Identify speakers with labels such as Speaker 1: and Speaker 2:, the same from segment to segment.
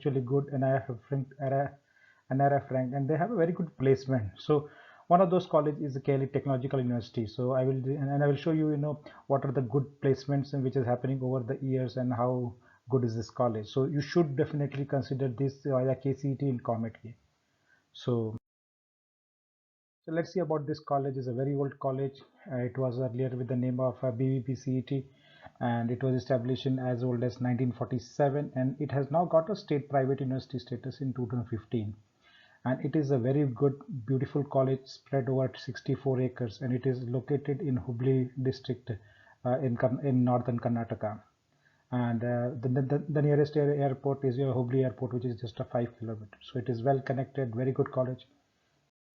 Speaker 1: actually good NRF rank, and they have a very good placement. So one of those colleges is the Delhi Technological University. So I will show you, what are the good placements and which is happening over the years and how good is this college. So you should definitely consider this via KCET in COMEDK. So let's see about this college. Is a very old college. It was earlier with the name of BVPCET, and it was established in as old as 1947, and it has now got a state private university status in 2015. And it is a very good, beautiful college spread over 64 acres, and it is located in Hubli district in northern Karnataka. And the nearest airport is your Hubli airport, which is just a 5 kilometers. So it is well connected, very good college.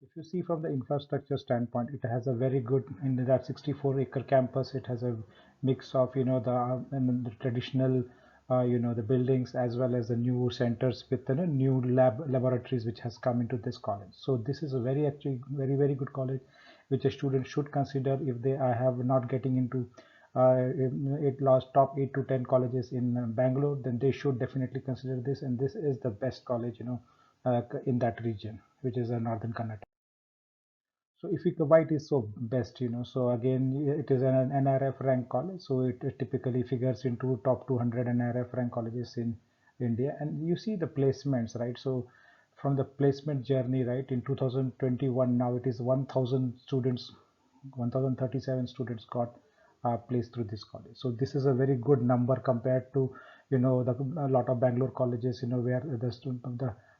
Speaker 1: If you see from the infrastructure standpoint, it has a very good, in that 64-acre campus, it has a mix of, the traditional, the buildings, as well as the new centers with the new laboratories which has come into this college. So this is a actually very, very good college, which a student should consider if they have not getting into it lost top 8 to 10 colleges in Bangalore, then they should definitely consider this, and this is the best college, in that region, which is northern Karnataka. So if why it is so best, so again, it is an NRF rank college, so it typically figures into top 200 NRF rank colleges in India. And you see the placements, right? So from the placement journey, right, in 2021, now it is 1000 students, 1037 students got placed through this college. So this is a very good number compared to, a lot of Bangalore colleges, where the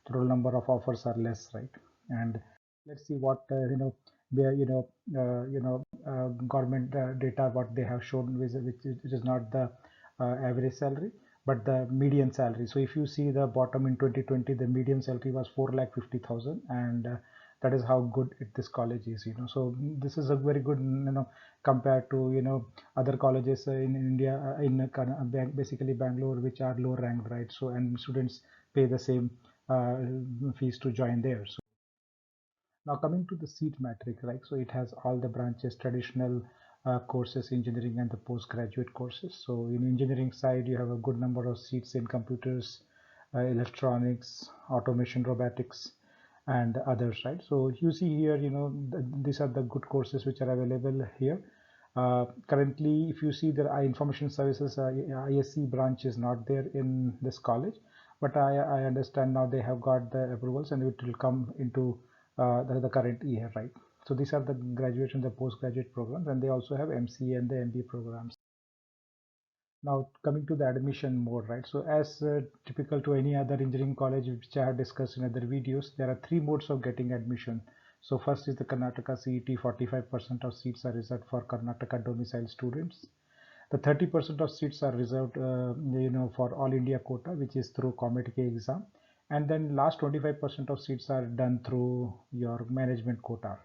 Speaker 1: total number of offers are less, right? And let's see what where government data what they have shown, which is not the average salary but the median salary. So if you see the bottom in 2020, the median salary was 4,50,000, and that is how good this college is. So this is a very good, compared to other colleges in India, basically Bangalore, which are low ranked, right? So and students pay the same fees to join there. So now coming to the seat matrix, right? So it has all the branches, traditional courses, engineering, and the postgraduate courses. So in engineering side, you have a good number of seats in computers, electronics, automation, robotics, and others, right? So you see here, these are the good courses which are available here. Currently, if you see there are information services, ISC branch is not there in this college, but I understand now they have got the approvals and it will come into the current year, right? So these are the graduate and the postgraduate programs, and they also have MCA and the MBA programs. Now coming to the admission mode, right? So as typical to any other engineering college which I have discussed in other videos, there are three modes of getting admission. So first is the Karnataka CET. 45% of seats are reserved for Karnataka domicile students. The 30% of seats are reserved, for all India quota, which is through COMEDK exam. And then last 25% of seats are done through your management quota,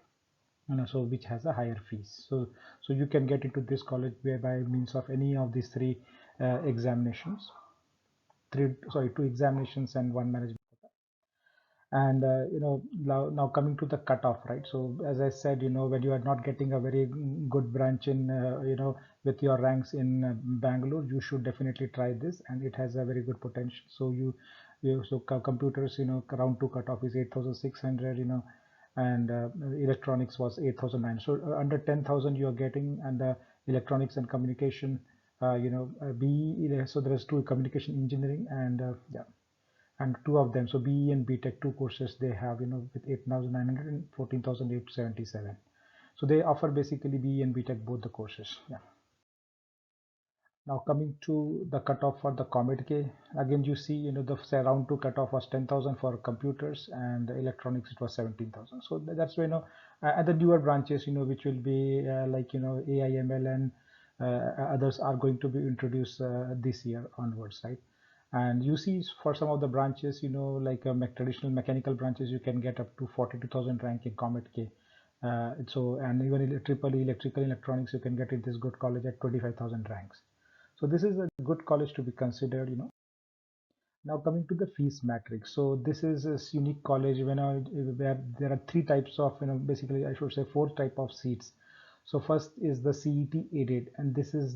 Speaker 1: so which has a higher fees. So you can get into this college by means of any of these examinations, two examinations and one management. And now coming to the cutoff, right? So as I said, when you are not getting a very good branch in with your ranks in Bangalore, you should definitely try this, and it has a very good potential. So computers, round 2 cutoff is 8,600, and electronics was 8,009. So under 10,000 you are getting, and electronics and communication, BE. So there is two, communication engineering, and yeah, and two of them, so BE and BTech, two courses they have, with 8,900 and 14,877. So they offer basically BE and BTech both the courses. Yeah. Now coming to the cutoff for the COMEDK, again you see, the round 2 cutoff was 10,000 for computers, and electronics it was 17,000. So that's why, at the newer branches, which will be like AI, ML, and others are going to be introduced this year onwards, right? And you see for some of the branches, like traditional mechanical branches, you can get up to 42,000 rank in COMEDK. So and even triple electrical electronics, you can get in this good college at 25,000 ranks. So this is a good college to be considered. Now coming to the fees matrix. So this is a unique college where there are three types of, basically I should say four type of seats. So first is the CET aided, and since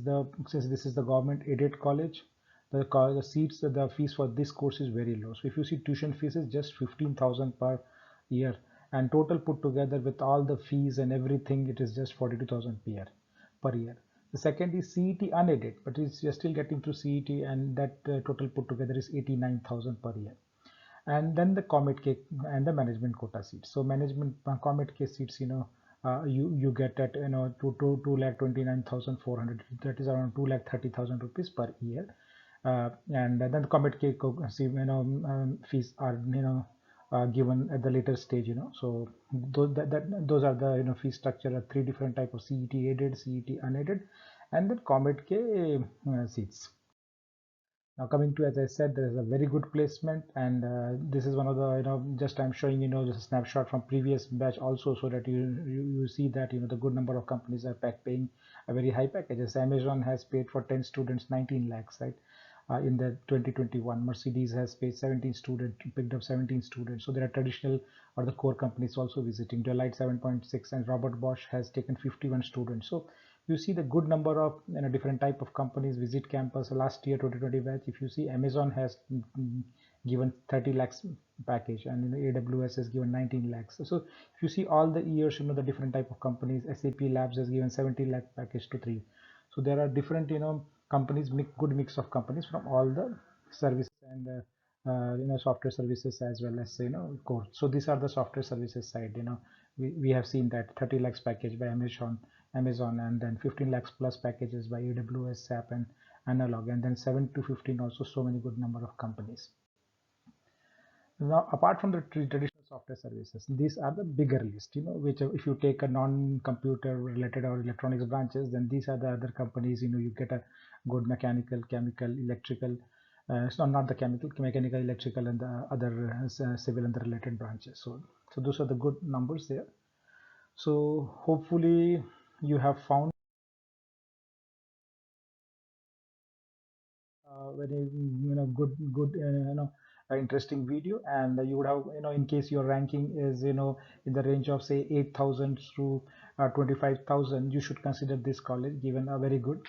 Speaker 1: this is the government aided college, the seats, the fees for this course is very low. So if you see, tuition fees is just 15,000 per year, and total put together with all the fees and everything, it is just 42,000 per year. The second is CET unaided, but you're still getting through CET, and that total put together is 89,000 per year. And then the Comet K and the management quota seats. So management Comet K seats, you get at two lakh 29,400. That is around 2,30,000 rupees per year. And then the Comet K fees are given at the later stage. So those are the fee structure. Three different type of CET aided, CET unaided, and then Comet K seats. Now coming to, as I said, there is a very good placement, and this is one of the, just I'm showing, just a snapshot from previous batch also, so that you see that, the good number of companies are paying a very high packages. Amazon has paid for 10 students 19 lakhs, right? In the 2021, Mercedes has paid 17 students, picked up 17 students. So there are traditional or the core companies also visiting. Deloitte 7.6, and Robert Bosch has taken 51 students. So you see the good number of different type of companies visit campus. Last year 2020 batch, if you see, Amazon has given 30 lakhs package, and AWS has given 19 lakhs. So if you see all the years, the different type of companies, SAP Labs has given 70 lakh package to 3. So there are different companies, good mix of companies from all the services and software services as well as core. So these are the software services side. We have seen that 30 lakhs package by Amazon, and then 15 lakhs plus packages by AWS, SAP, and Analog, and then 7 to 15 also, so many good number of companies. Now, apart from the traditional software services, these are the bigger list, which if you take a non-computer related or electronics branches, then these are the other companies, you get a good mechanical, chemical, electrical, so not the chemical, mechanical, electrical, and the other civil and the related branches. So those are the good numbers there. So hopefully you have found very good interesting video, and you would have in case your ranking is in the range of say 8,000 to 25,000, you should consider this college, given a very good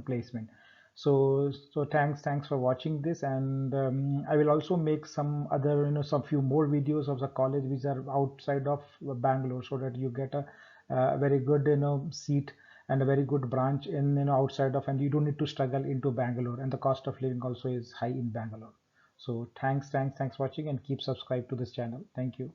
Speaker 1: placement. So thanks for watching this, and I will also make some other some few more videos of the college which are outside of Bangalore, so that you get a very good seat and a very good branch in outside of, and you don't need to struggle into Bangalore, and the cost of living also is high in Bangalore. So thanks for watching, and keep subscribed to this channel. Thank you.